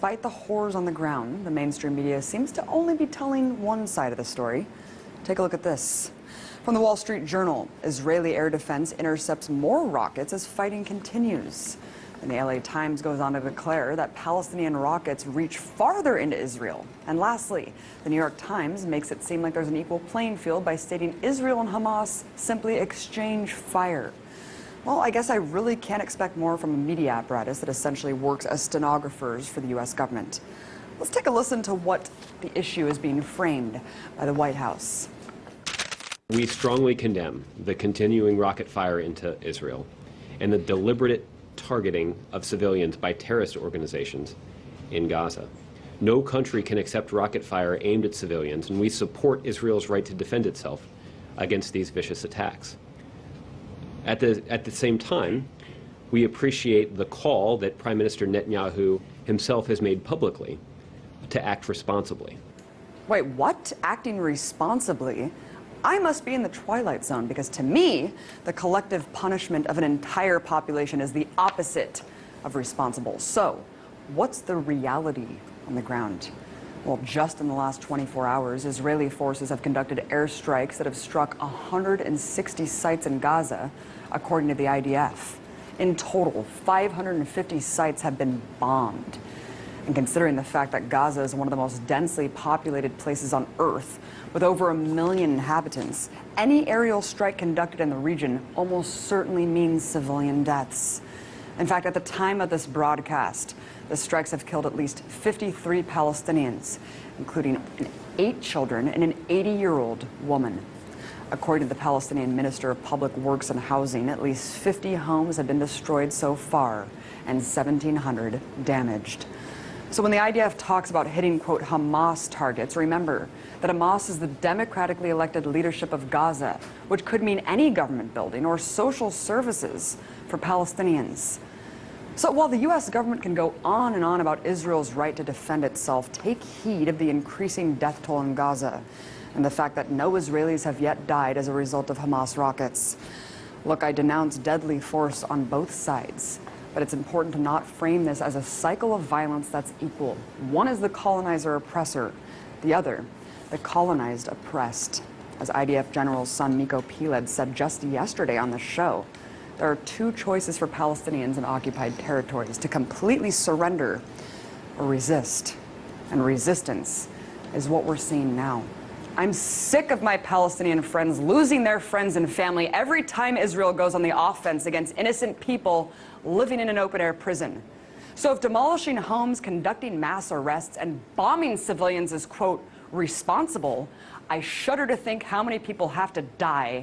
Despite the horrors on the ground, the mainstream media seems to only be telling one side of the story. Take a look at this. From the Wall Street Journal, Israeli air defense intercepts more rockets as fighting continues. And the LA Times goes on to declare that Palestinian rockets reach farther into Israel. And lastly, the New York Times makes it seem like there's an equal playing field by stating Israel and Hamas simply exchange fire. Well, I guess I really can't expect more from a media apparatus that essentially works as stenographers for the U.S. government. Let's take a listen to what the issue is being framed by the White House. We strongly condemn the continuing rocket fire into Israel and the deliberate targeting of civilians by terrorist organizations in Gaza. No country can accept rocket fire aimed at civilians, and we support Israel's right to defend itself against these vicious attacks. At the same time, we appreciate the call that Prime Minister Netanyahu himself has made publicly to act responsibly. Wait, what? Acting responsibly? I must be in the twilight zone, because to me, the collective punishment of an entire population is the opposite of responsible. So, what's the reality on the ground? Well, just in the last 24 hours, Israeli forces have conducted airstrikes that have struck 160 sites in Gaza, according to the IDF. In total, 550 sites have been bombed. And considering the fact that Gaza is one of the most densely populated places on Earth, with over 1 million inhabitants, any aerial strike conducted in the region almost certainly means civilian deaths. In fact, at the time of this broadcast, the strikes have killed at least 53 Palestinians, including 8 children and an 80-year-old woman. According to the Palestinian Minister of Public Works and Housing, at least 50 homes have been destroyed so far and 1,700 damaged. So when the IDF talks about hitting, quote, Hamas targets, remember that Hamas is the democratically elected leadership of Gaza, which could mean any government building or social services for Palestinians. So while the U.S. government can go on and on about Israel's right to defend itself, take heed of the increasing death toll in Gaza and the fact that no Israelis have yet died as a result of Hamas rockets. Look, I denounce deadly force on both sides, but it's important to not frame this as a cycle of violence that's equal. One is the colonizer-oppressor, the other, the colonized oppressed. As IDF General's son Miko Piled said just yesterday on the show, there are 2 choices for Palestinians in occupied territories: to completely surrender or resist. And resistance is what we're seeing now. I'm sick of my Palestinian friends losing their friends and family every time Israel goes on the offense against innocent people living in an open-air prison. So if demolishing homes, conducting mass arrests, and bombing civilians is, quote, responsible, I shudder to think how many people have to die